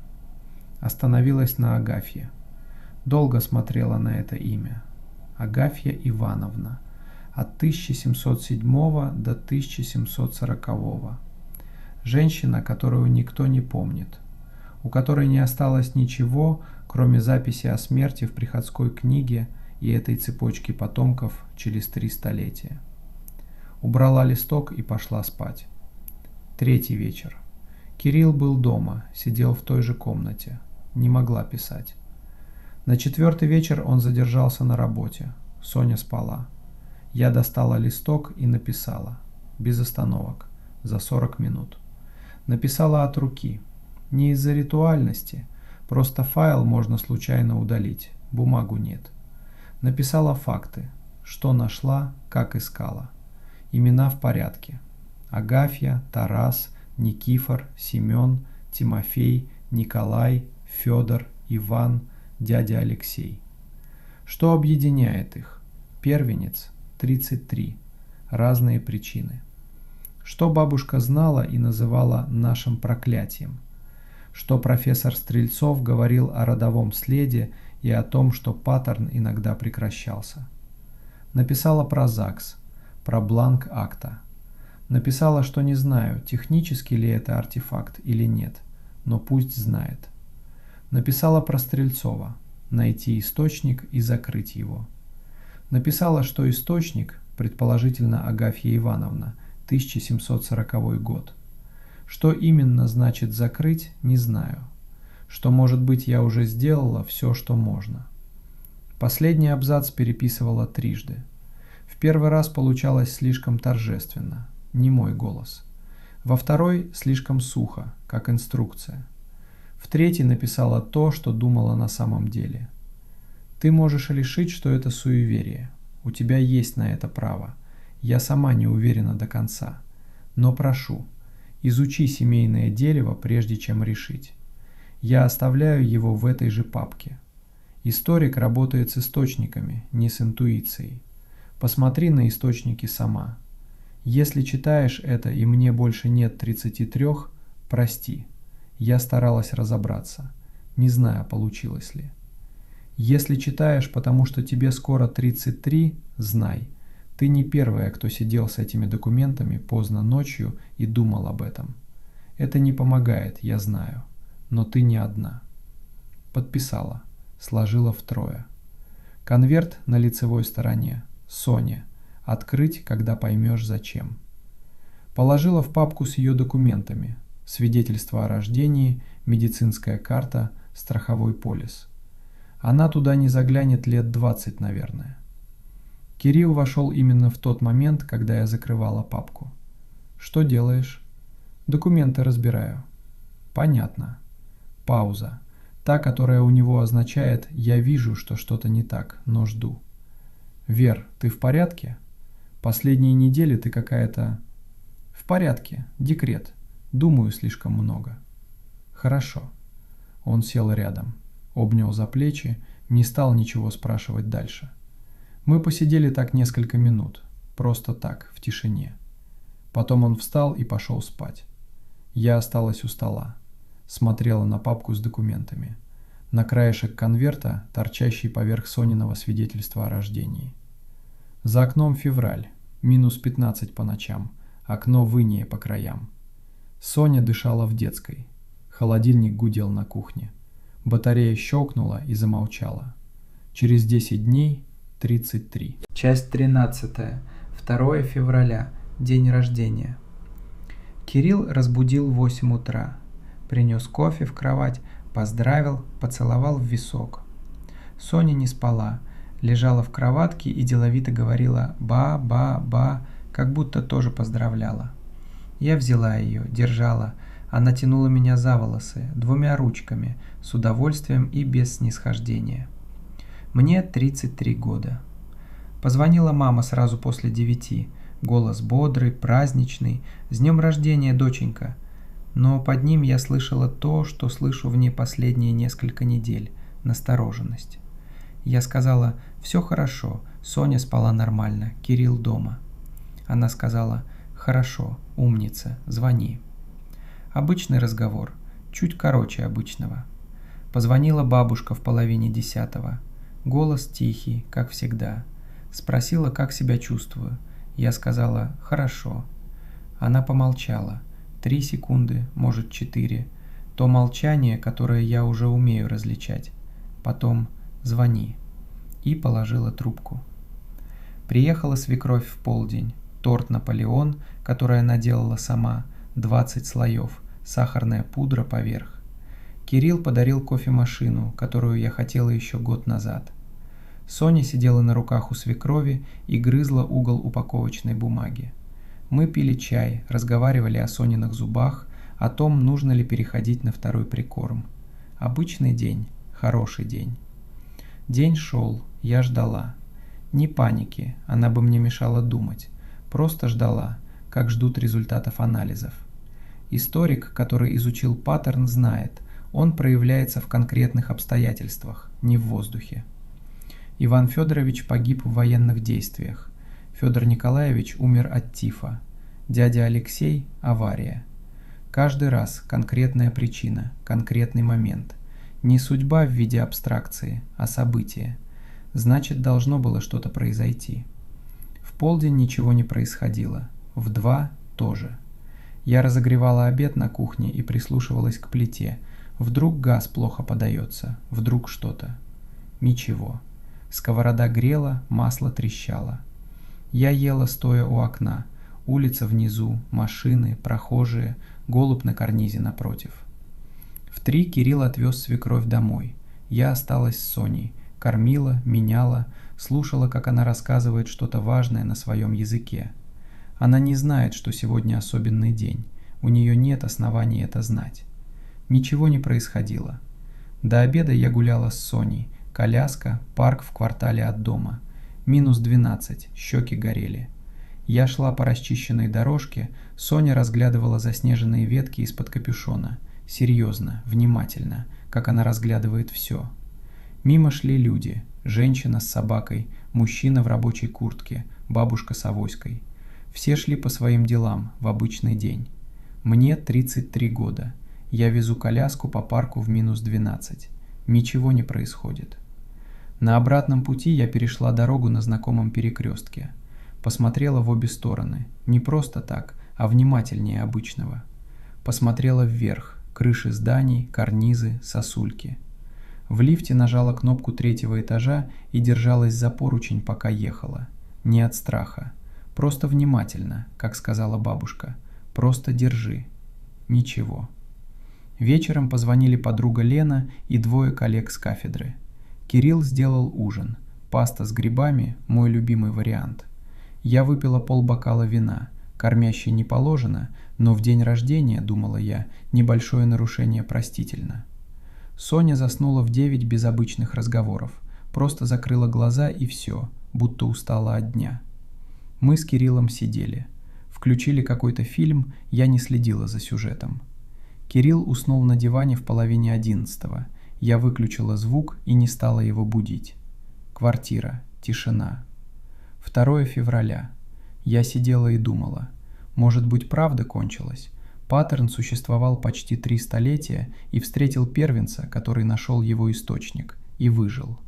Остановилась на Агафье. Долго смотрела на это имя. Агафья Ивановна. От 1707 до 1740. Женщина, которую никто не помнит. У которой не осталось ничего, кроме записи о смерти в приходской книге и этой цепочки потомков через 3 столетия. Убрала листок и пошла спать. Третий вечер. Кирилл был дома, сидел в той же комнате. Не могла писать. На 4-й вечер он задержался на работе. Соня спала. Я достала листок и написала. Без остановок. За 40 минут. Написала от руки. Не из-за ритуальности. Просто файл можно случайно удалить. Бумагу нет. Написала факты. Что нашла, как искала. Имена в порядке. Агафья, Тарас, Никифор, Семен, Тимофей, Николай, Федор, Иван, дядя Алексей. Что объединяет их? Первенец, 33. Разные причины. Что бабушка знала и называла нашим проклятием? Что профессор Стрельцов говорил о родовом следе и о том, что паттерн иногда прекращался. Написала про ЗАГС, про бланк акта. Написала, что не знаю, технически ли это артефакт или нет, но пусть знает. Написала про Стрельцова, найти источник и закрыть его. Написала, что источник, предположительно Агафья Ивановна, 1740 год. Что именно значит закрыть, не знаю. Что, может быть, я уже сделала все, что можно. Последний абзац переписывала 3. В первый раз получалось слишком торжественно, не мой голос. Во второй слишком сухо, как инструкция. В 3 написала то, что думала на самом деле. Ты можешь решить, что это суеверие. У тебя есть на это право. Я сама не уверена до конца. Но прошу, изучи семейное дерево, прежде чем решить. Я оставляю его в этой же папке. Историк работает с источниками, не с интуицией. Посмотри на источники сама. Если читаешь это и мне больше нет 33, прости. Я старалась разобраться. Не знаю, получилось ли. Если читаешь, потому что тебе скоро 33, знай. Ты не первая, кто сидел с этими документами поздно ночью и думал об этом. Это не помогает, я знаю. Но ты не одна. Подписала. Сложила втрое. Конверт на лицевой стороне. Соня. Открыть, когда поймешь зачем. Положила в папку с ее документами. Свидетельство о рождении, медицинская карта, страховой полис. Она туда не заглянет лет 20, наверное. Кирилл вошел именно в тот момент, когда я закрывала папку. Что делаешь? Документы разбираю. Понятно. Пауза. Та, которая у него означает «я вижу, что что-то не так, но жду». Вер, ты в порядке? Последние недели ты какая-то... В порядке. Декрет. Думаю слишком много. Хорошо. Он сел рядом, обнял за плечи, не стал ничего спрашивать дальше. Мы посидели так несколько минут, просто так, в тишине. Потом он встал и пошел спать. Я осталась у стола, смотрела на папку с документами, на краешек конверта, торчащий поверх Сониного свидетельства о рождении. За окном февраль, минус 15 по ночам, окно в инее по краям. Соня дышала в детской. Холодильник гудел на кухне. Батарея щелкнула и замолчала. Через 10 дней 33.
Часть 13. 2 февраля. День рождения. Кирилл разбудил в 8 утра. Принес кофе в кровать, поздравил, поцеловал в висок. Соня не спала,
Лежала в кроватке и деловито говорила «ба-ба-ба», как будто тоже поздравляла. Я взяла ее, держала. Она тянула меня за волосы, 2 ручками, с удовольствием и без снисхождения. Мне 33 года. Позвонила мама сразу после 9. Голос бодрый, праздничный. «С днем рождения, доченька!» Но под ним я слышала то, что слышу в ней последние несколько недель – настороженность. Я сказала: «Все хорошо, Соня спала нормально, Кирилл дома». Она сказала: «Хорошо, умница, звони». Обычный разговор, чуть короче обычного. Позвонила бабушка в 9:30. Голос тихий, как всегда. Спросила, как себя чувствую. Я сказала: «Хорошо». Она помолчала. 3 секунды, может 4. То молчание, которое я уже умею различать. Потом: «Звони». И положила трубку. Приехала свекровь в полдень. Торт «Наполеон», который она делала сама, 20 слоев, сахарная пудра поверх. Кирилл подарил кофемашину, которую я хотела еще год назад. Соня сидела на руках у свекрови и грызла угол упаковочной бумаги. Мы пили чай, разговаривали о Сониных зубах, о том, нужно ли переходить на 2-й прикорм. Обычный день, хороший день. День шел, я ждала. Ни паники, она бы мне мешала думать. Просто ждала, как ждут результатов анализов. Историк, который изучил паттерн, знает, он проявляется в конкретных обстоятельствах, не в воздухе. Иван Федорович погиб в военных действиях. Федор Николаевич умер от тифа. Дядя Алексей – авария. Каждый раз конкретная причина, конкретный момент. Не судьба в виде абстракции, а событие. Значит, должно было что-то произойти. В полдень ничего не происходило. В 2 тоже. Я разогревала обед на кухне и прислушивалась к плите. Вдруг газ плохо подается, вдруг что-то. Ничего. Сковорода грела, масло трещало. Я ела, стоя у окна. Улица внизу, машины, прохожие, голубь на карнизе напротив. В 3 Кирилл отвез свекровь домой. Я осталась с Соней. Кормила, меняла, слушала, как она рассказывает что-то важное на своем языке. Она не знает, что сегодня особенный день. У нее нет оснований это знать. Ничего не происходило. До обеда я гуляла с Соней. Коляска, парк в квартале от дома. -12, щеки горели. Я шла по расчищенной дорожке, Соня разглядывала заснеженные ветки из-под капюшона. Серьезно, внимательно, как она разглядывает все. Мимо шли люди. Женщина с собакой, мужчина в рабочей куртке, бабушка с авоськой. Все шли по своим делам в обычный день. Мне 33 года. Я везу коляску по парку в -12. Ничего не происходит. На обратном пути я перешла дорогу на знакомом перекрестке. Посмотрела в обе стороны. Не просто так, а внимательнее обычного. Посмотрела вверх. Крыши зданий, карнизы, сосульки. В лифте нажала кнопку 3-го этажа и держалась за поручень, пока ехала. Не от страха. Просто внимательно, как сказала бабушка. Просто держи. Ничего. Вечером позвонили подруга Лена и 2 коллег с кафедры. Кирилл сделал ужин. Паста с грибами – мой любимый вариант. Я выпила полбокала вина. Кормящей не положено, но в день рождения, думала я, небольшое нарушение простительно. Соня заснула в 9 без обычных разговоров. Просто закрыла глаза и все, будто устала от дня. Мы с Кириллом сидели. Включили какой-то фильм, я не следила за сюжетом. Кирилл уснул на диване в 9:30. Я выключила звук и не стала его будить. Квартира, тишина. 2 февраля. Я сидела и думала. Может быть, правда кончилась? Паттерн существовал почти 3 столетия и встретил первенца, который нашел его источник, и выжил.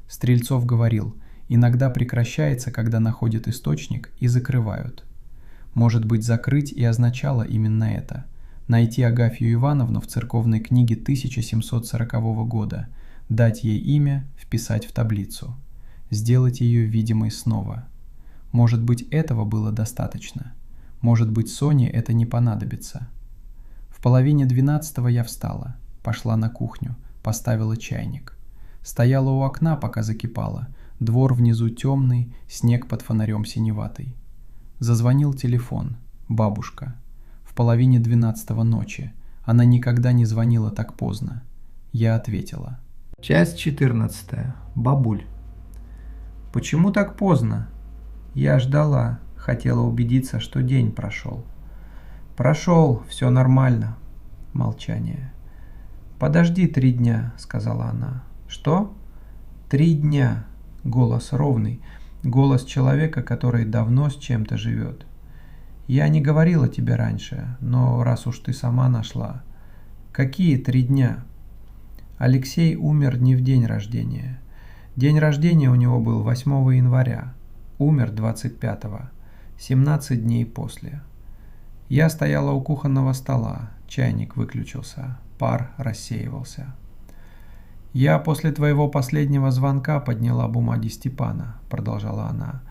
Стрельцов говорил, иногда прекращается, когда находят источник и закрывают. Может быть, закрыть и означало именно это. Найти Агафью Ивановну в церковной книге 1740 года, дать ей имя, вписать в таблицу. Сделать ее видимой снова. Может быть, этого было достаточно. Может быть, Соне это не понадобится. В 11:30 я встала, пошла на кухню, поставила чайник. Стояла у окна, пока закипала, Двор внизу темный, снег под фонарем синеватый. Зазвонил телефон. Бабушка. В 11:30 ночи. Она никогда не звонила так поздно. Я ответила.
Часть 14. Бабуль. Почему так поздно? Я ждала, хотела убедиться, что день прошел. Прошел, все нормально. Молчание. «Подожди 3 дня», — сказала она. «Что?» 3 дня. Голос ровный. Голос человека, который давно с чем-то живет. Я не говорила тебе раньше, но раз уж ты сама нашла. Какие 3 дня? Алексей умер не в день рождения. День рождения у него был 8 января. Умер 25-го. 17 дней после. Я стояла у кухонного стола. Чайник выключился. Пар рассеивался. «Я после твоего последнего звонка подняла бумаги Степана», — продолжала она.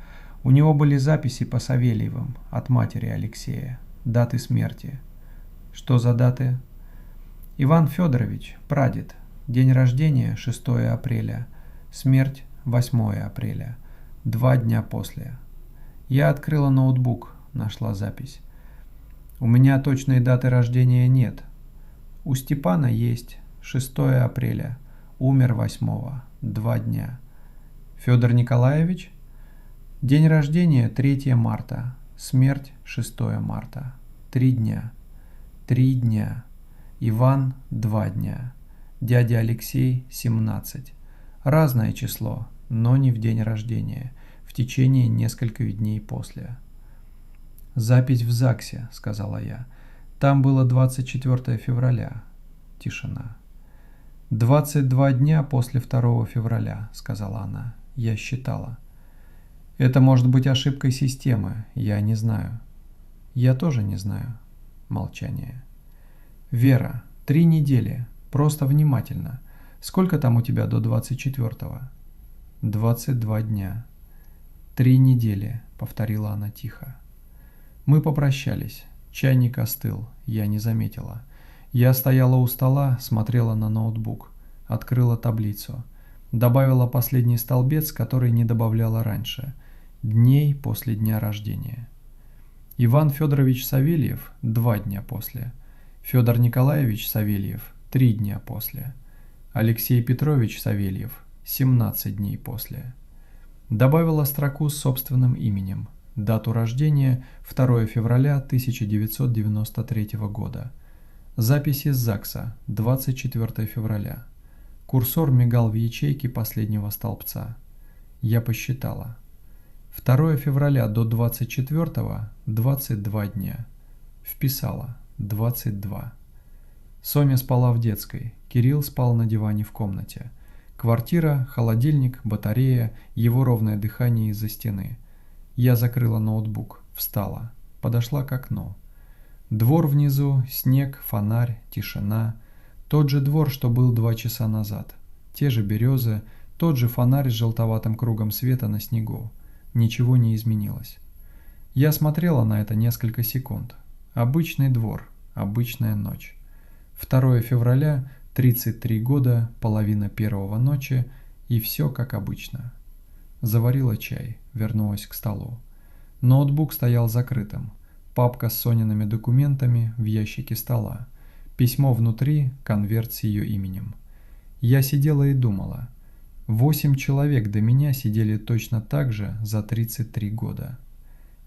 «У него были записи по Савельевым от матери Алексея. Даты смерти». «Что за даты?» «Иван Федорович, прадед. День рождения 6 апреля. Смерть 8 апреля. 2 дня после». Я открыла ноутбук, нашла запись. «У меня точной даты рождения нет. У Степана есть 6 апреля. Умер 8-го. 2 дня. Федор Николаевич? День рождения 3 марта. Смерть 6 марта. 3 дня. 3 дня. Иван 2 дня. Дядя Алексей 17. Разное число, но не в день рождения. В течение нескольких дней после. «Запись в ЗАГСе», — сказала я. «Там было 24 февраля». Тишина. 22 дня после 2 февраля, сказала она. Я считала. Это может быть ошибкой системы, я не знаю. Я тоже не знаю. Молчание. Вера, 3 недели, просто внимательно. Сколько там у тебя до 24-го? 22 дня. 3 недели, повторила она тихо. Мы попрощались. Чайник остыл, я не заметила. Я стояла у стола, смотрела на ноутбук, открыла таблицу, добавила последний столбец, который не добавляла раньше, дней после дня рождения. Иван Федорович Савельев 2 дня после, Федор Николаевич Савельев 3 дня после, Алексей Петрович Савельев 17 дней после. Добавила строку с собственным именем, дату рождения 2 февраля 1993 года. Запись из ЗАГСа, 24 февраля. Курсор мигал в ячейке последнего столбца. Я посчитала. 2 февраля до 24-го – 22 дня. Вписала. 22. Соня спала в детской, Кирилл спал на диване в комнате. Квартира, холодильник, батарея, его ровное дыхание из-за стены. Я закрыла ноутбук, встала, подошла к окну. Двор внизу, снег, фонарь, тишина. Тот же двор, что был 2 часа назад. Те же березы, тот же фонарь с желтоватым кругом света на снегу. Ничего не изменилось. Я смотрела на это несколько секунд. Обычный двор, обычная ночь. 2 февраля, 33 года, половина 1 ночи, и все как обычно. Заварила чай, вернулась к столу. Ноутбук стоял закрытым. Папка с Сониными документами в ящике стола. Письмо внутри, конверт с ее именем. Я сидела и думала. 8 человек до меня сидели точно так же за 33 года.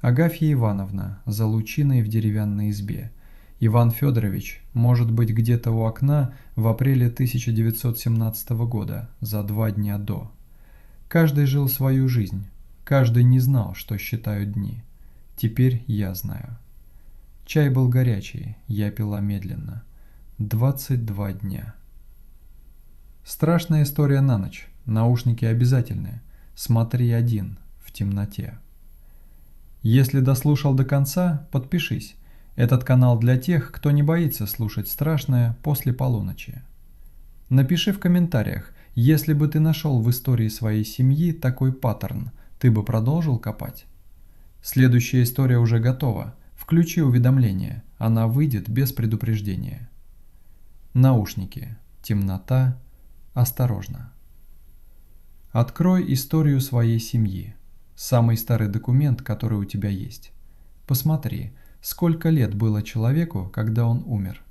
Агафья Ивановна за лучиной в деревянной избе. Иван Федорович, может быть, где-то у окна в апреле 1917 года, за 2 дня до. Каждый жил свою жизнь. Каждый не знал, что считают дни. Теперь я знаю. Чай был горячий, я пила медленно. 22 дня. Страшная история на ночь. Наушники обязательные. Смотри один, в темноте. Если дослушал до конца, подпишись. Этот канал для тех, кто не боится слушать страшное после полуночи. Напиши в комментариях, если бы ты нашел в истории своей семьи такой паттерн, ты бы продолжил копать? Следующая история уже готова. Включи уведомление, она выйдет без предупреждения. Наушники. Темнота. Осторожно.
Открой историю своей семьи. Самый старый документ, который у тебя есть. Посмотри, сколько лет было человеку, когда он умер.